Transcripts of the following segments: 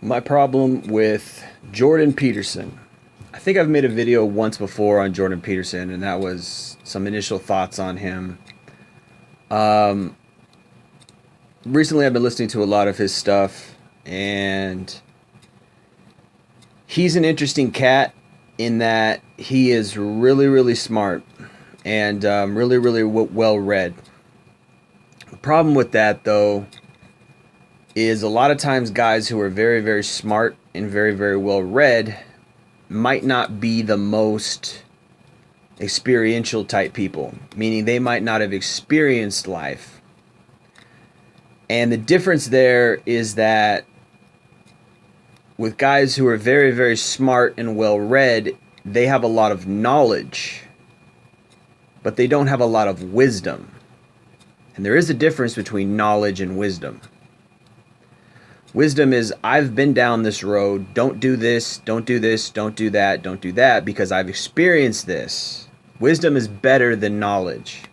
My problem with Jordan Peterson. I think I've made a video once before on Jordan Peterson, and that was some initial thoughts on him. Um, Recently, I've been listening to a lot of his stuff, and he's an interesting cat in that he is really, really smart and really, really well read. The problem with that, though, is a lot of times guys who are very, very smart and very, very well read might not be the most experiential type people, meaning they might not have experienced life. And the difference there is that with guys who are very, very smart and well read, they have a lot of knowledge, but they don't have a lot of wisdom. And there is a difference between knowledge and wisdom. Wisdom is, I've been down this road, don't do this, don't do this, don't do that, don't do that, because I've experienced this. Wisdom is better than knowledge.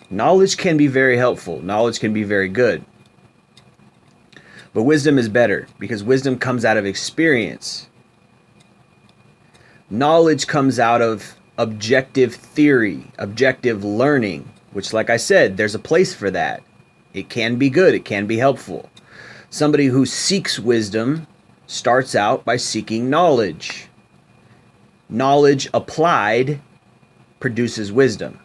Knowledge can be very helpful. Knowledge can be very good. But wisdom is better because wisdom comes out of experience. Knowledge comes out of objective theory, objective learning, which, like I said, there's a place for that. It can be good. It can be helpful. Somebody who seeks wisdom starts out by seeking knowledge. Knowledge applied produces wisdom.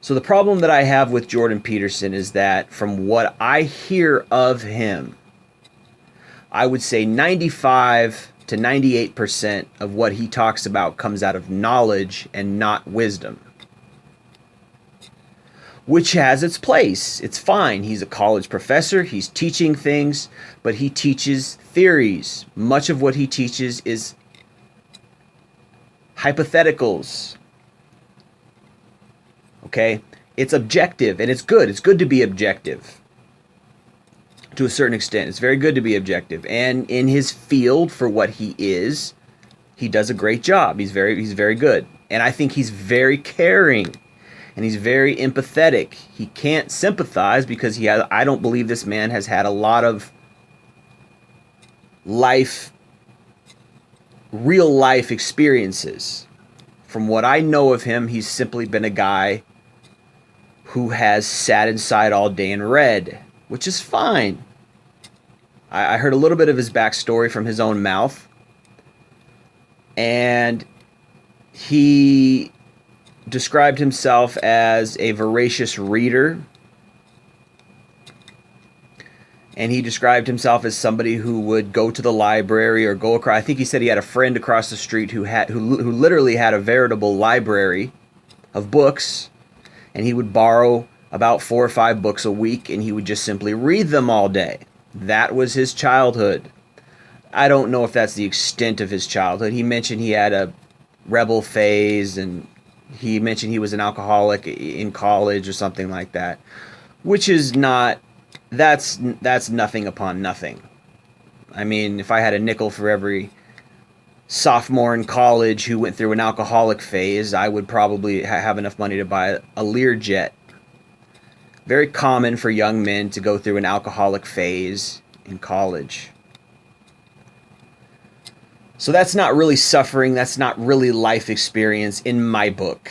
So the problem that I have with Jordan Peterson is that from what I hear of him, I would say 95 to 98% of what he talks about comes out of knowledge and not wisdom, which has its place. It's fine. He's a college professor. He's teaching things, but he teaches theories. Much of what he teaches is hypotheticals. Okay? It's objective, and it's good. It's good to be objective to a certain extent. It's very good to be objective. And in his field, for what he is, he does a great job. He's very good. And I think he's very caring. And he's very empathetic. He can't sympathize because I don't believe this man has had a lot of real life experiences. From what I know of him, he's simply been a guy who has sat inside all day and read, which is fine. I heard a little bit of his backstory from his own mouth, and he described himself as a voracious reader, and he described himself as somebody who would go to the library or go across. I think he said he had a friend across the street who literally had a veritable library of books, and he would borrow about 4 or 5 books a week, and he would just simply read them all day. That was his childhood. I don't know if that's the extent of his childhood. He mentioned he had a rebel phase, and he mentioned he was an alcoholic in college or something like that, which is not, that's nothing upon nothing. I mean, if I had a nickel for every sophomore in college who went through an alcoholic phase, I would probably have enough money to buy a Learjet. Very common for young men to go through an alcoholic phase in college. So that's not really suffering. That's not really life experience in my book.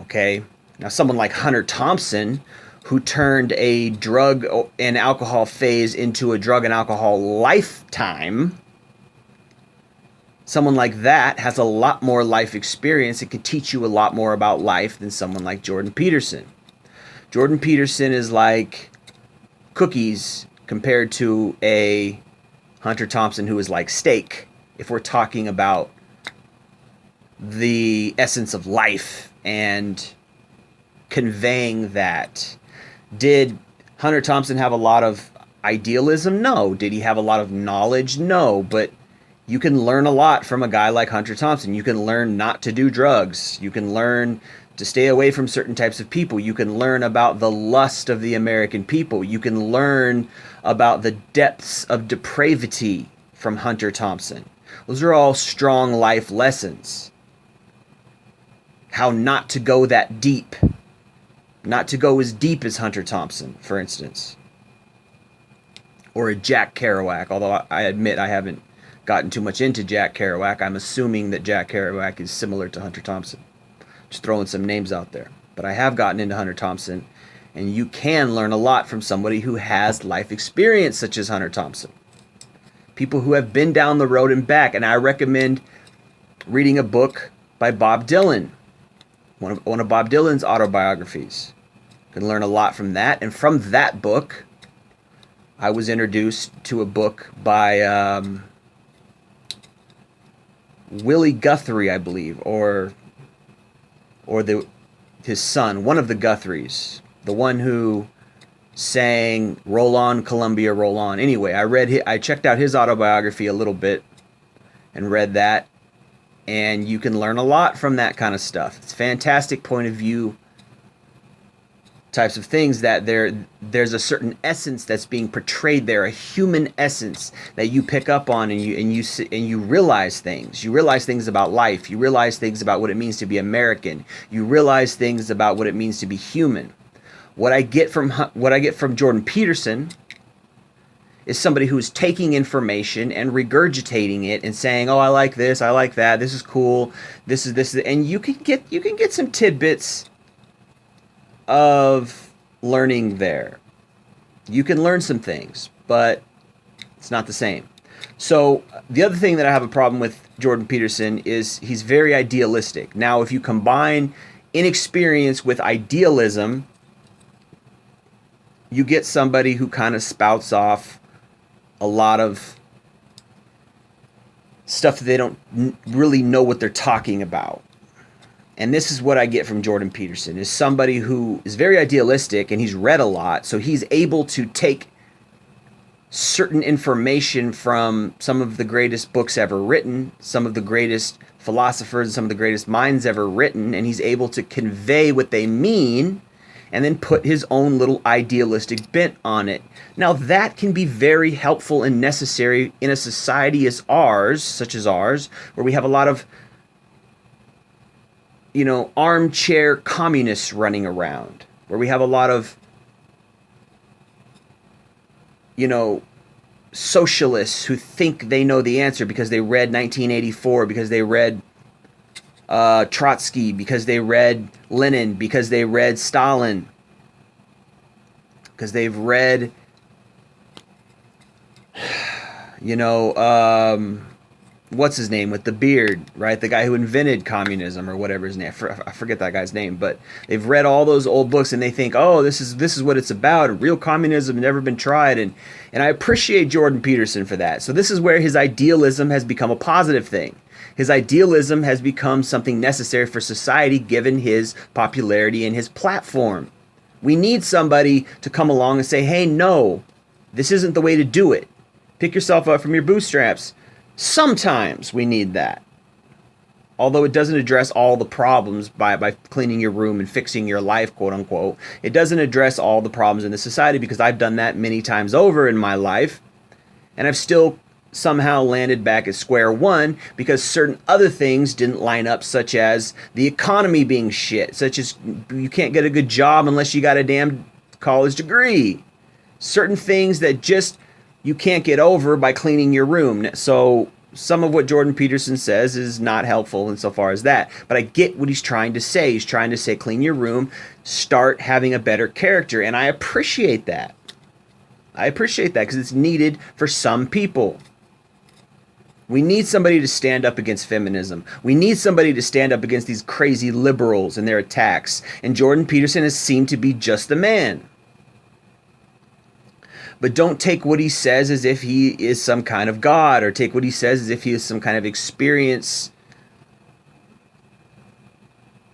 Okay? Now, someone like Hunter Thompson, who turned a drug and alcohol phase into a drug and alcohol lifetime, someone like that has a lot more life experience. It could teach you a lot more about life than someone like Jordan Peterson. Jordan Peterson is like cookies compared to a Hunter Thompson who is like steak, if we're talking about the essence of life and conveying that. Did Hunter Thompson have a lot of idealism? No. Did he have a lot of knowledge? No. But you can learn a lot from a guy like Hunter Thompson. You can learn not to do drugs. You can learn to stay away from certain types of people. You can learn about the lust of the American people. You can learn about the depths of depravity from Hunter Thompson. Those are all strong life lessons. How not to go that deep. Not to go as deep as Hunter Thompson, for instance. or a Jack Kerouac, although I admit I haven't gotten too much into Jack Kerouac. I'm assuming that Jack Kerouac is similar to Hunter Thompson. Just throwing some names out there. But I have gotten into Hunter Thompson, and you can learn a lot from somebody who has life experience such as Hunter Thompson. People who have been down the road and back, and I recommend reading a book by Bob Dylan, one of Bob Dylan's autobiographies. You can learn a lot from that, and from that book, I was introduced to a book by Willie Guthrie, I believe, or his son, one of the Guthries, the one who sang "Roll On, Columbia, Roll On." Anyway, I checked out his autobiography a little bit and read that, and you can learn a lot from that kind of stuff. It's fantastic point of view types of things, that there's a certain essence that's being portrayed there, a human essence that you pick up on, and you realize things. You realize things about life. You realize things about what it means to be American. You realize things about what it means to be human. What I get from Jordan Peterson is somebody who's taking information and regurgitating it and saying, "Oh, I like this, I like that, this is cool, this is," and you can get some tidbits of learning there. You can learn some things, but it's not the same. So the other thing that I have a problem with Jordan Peterson is he's very idealistic. Now, if you combine inexperience with idealism, you get somebody who kind of spouts off a lot of stuff that they don't really know what they're talking about. And this is what I get from Jordan Peterson, is somebody who is very idealistic, and he's read a lot, so he's able to take certain information from some of the greatest books ever written, some of the greatest philosophers, and some of the greatest minds ever written, and he's able to convey what they mean and then put his own little idealistic bent on it. Now, that can be very helpful and necessary in a society as ours, such as ours, where we have a lot of armchair communists running around, where we have a lot of, socialists who think they know the answer because they read 1984, because they read Trotsky, because they read Lenin, because they read Stalin, because they've read, what's his name with the beard, right? The guy who invented communism, or whatever his name. I forget that guy's name, but they've read all those old books and they think, oh, this is what it's about. Real communism has never been tried, and I appreciate Jordan Peterson for that. So this is where his idealism has become a positive thing. His idealism has become something necessary for society, given his popularity and his platform. We need somebody to come along and say, hey, no, this isn't the way to do it. Pick yourself up from your bootstraps. Sometimes we need that. Although it doesn't address all the problems by cleaning your room and fixing your life, quote unquote. It doesn't address all the problems in the society, because I've done that many times over in my life, and I've still somehow landed back at square one because certain other things didn't line up, such as the economy being shit, such as you can't get a good job unless you got a damn college degree. Certain things that just you can't get over by cleaning your room. So some of what Jordan Peterson says is not helpful insofar as that. But I get what he's trying to say. He's trying to say, clean your room, start having a better character. And I appreciate that. I appreciate that because it's needed for some people. We need somebody to stand up against feminism. We need somebody to stand up against these crazy liberals and their attacks. And Jordan Peterson has seemed to be just the man. But don't take what he says as if he is some kind of God, or take what he says as if he is some kind of experience,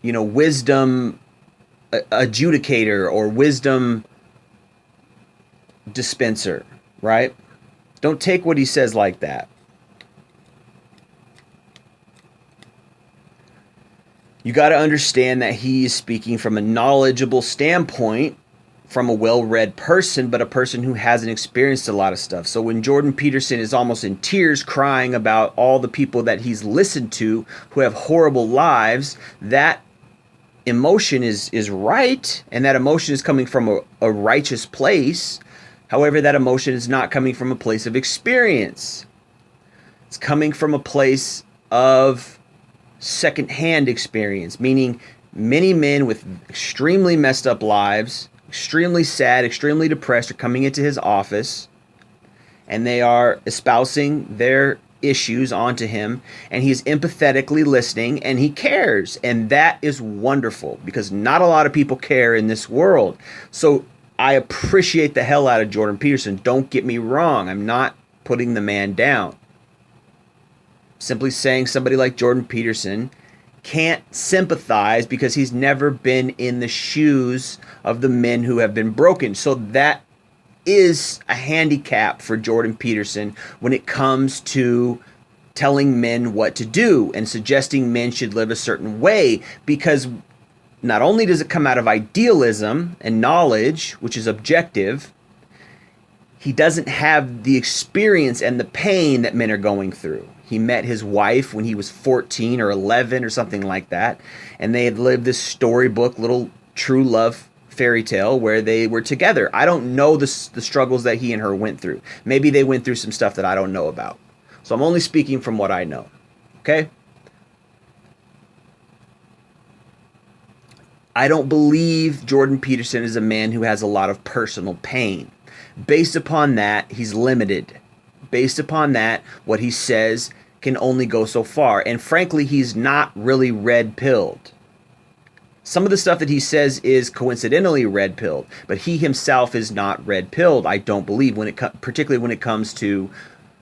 wisdom adjudicator or wisdom dispenser, right? Don't take what he says like that. You got to understand that he is speaking from a knowledgeable standpoint, from a well-read person, but a person who hasn't experienced a lot of stuff. So when Jordan Peterson is almost in tears crying about all the people that he's listened to who have horrible lives, that emotion is right, and that emotion is coming from a righteous place. However, that emotion is not coming from a place of experience. It's coming from a place of secondhand experience, meaning many men with extremely messed up lives, extremely sad, extremely depressed, are coming into his office and they are espousing their issues onto him, and he's empathetically listening and he cares. And that is wonderful because not a lot of people care in this world. So I appreciate the hell out of Jordan Peterson. Don't get me wrong. I'm not putting the man down. Simply saying somebody like Jordan Peterson can't sympathize because he's never been in the shoes of the men who have been broken. So that is a handicap for Jordan Peterson when it comes to telling men what to do and suggesting men should live a certain way, because not only does it come out of idealism and knowledge, which is objective, he doesn't have the experience and the pain that men are going through. He met his wife when he was 14 or 11 or something like that, and they had lived this storybook, little true love fairy tale where they were together. I don't know the struggles that he and her went through. Maybe they went through some stuff that I don't know about. So I'm only speaking from what I know. Okay? I don't believe Jordan Peterson is a man who has a lot of personal pain. Based upon that, he's limited. Based upon that, what he says can only go so far. And frankly, he's not really red-pilled. Some of the stuff that he says is coincidentally red-pilled, but he himself is not red-pilled, I don't believe, particularly when it comes to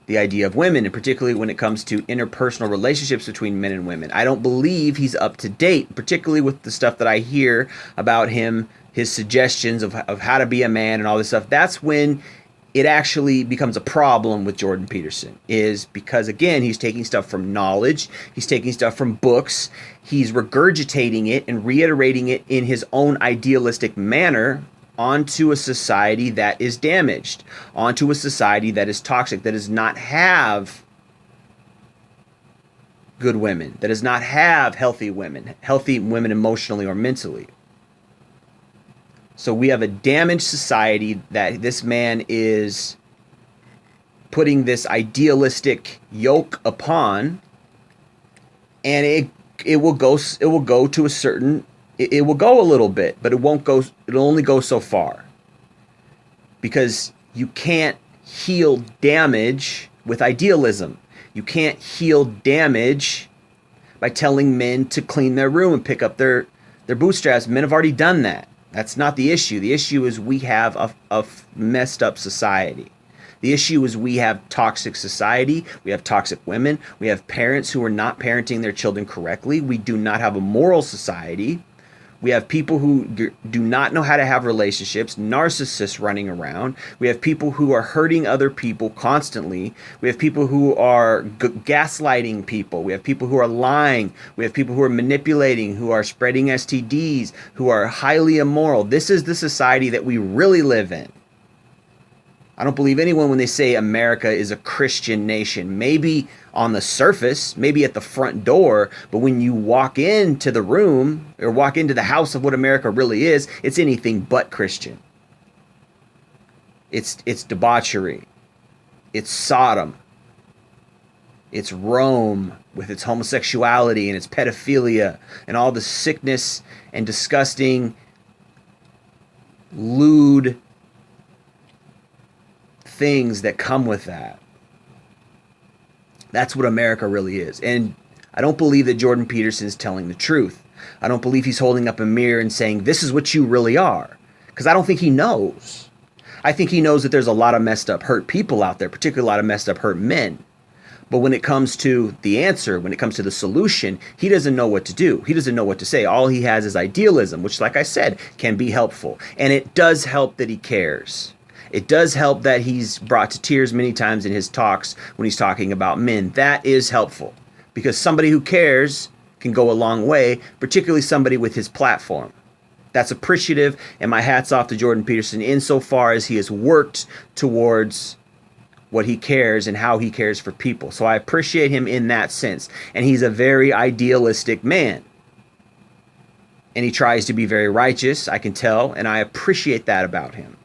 the idea of women, and particularly when it comes to interpersonal relationships between men and women. I don't believe he's up to date, particularly with the stuff that I hear about him, his suggestions of how to be a man and all this stuff. That's when it actually becomes a problem with Jordan Peterson, is because, again, he's taking stuff from knowledge, he's taking stuff from books, he's regurgitating it and reiterating it in his own idealistic manner onto a society that is damaged, onto a society that is toxic, that does not have good women, that does not have healthy women emotionally or mentally. So we have a damaged society that this man is putting this idealistic yoke upon, and it will go to a certain, it will go a little bit, but it'll only go so far, because you can't heal damage with idealism. You can't heal damage by telling men to clean their room and pick up their bootstraps. Men have already done that. That's not the issue. The issue is we have a messed up society. The issue is we have toxic society. We have toxic women. We have parents who are not parenting their children correctly. We do not have a moral society. We have people who do not know how to have relationships, narcissists running around. We have people who are hurting other people constantly. We have people who are gaslighting people. We have people who are lying. We have people who are manipulating, who are spreading STDs, who are highly immoral. This is the society that we really live in. I don't believe anyone when they say America is a Christian nation. Maybe on the surface, maybe at the front door, but when you walk into the room or walk into the house of what America really is, it's anything but Christian. It's debauchery. It's Sodom. It's Rome with its homosexuality and its pedophilia and all the sickness and disgusting, lewd things that come with that. That's what America really is. And I don't believe that Jordan Peterson is telling the truth. I don't believe he's holding up a mirror and saying, this is what you really are. Because I don't think he knows. I think he knows that there's a lot of messed up, hurt people out there, particularly a lot of messed up, hurt men. But when it comes to the answer, when it comes to the solution, he doesn't know what to do. He doesn't know what to say. All he has is idealism, which, like I said, can be helpful. And it does help that he cares. It does help that he's brought to tears many times in his talks when he's talking about men. That is helpful, because somebody who cares can go a long way, particularly somebody with his platform. That's appreciative, and my hat's off to Jordan Peterson insofar as he has worked towards what he cares and how he cares for people. So I appreciate him in that sense. And he's a very idealistic man. And he tries to be very righteous, I can tell, and I appreciate that about him.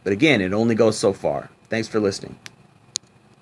But again, it only goes so far. Thanks for listening.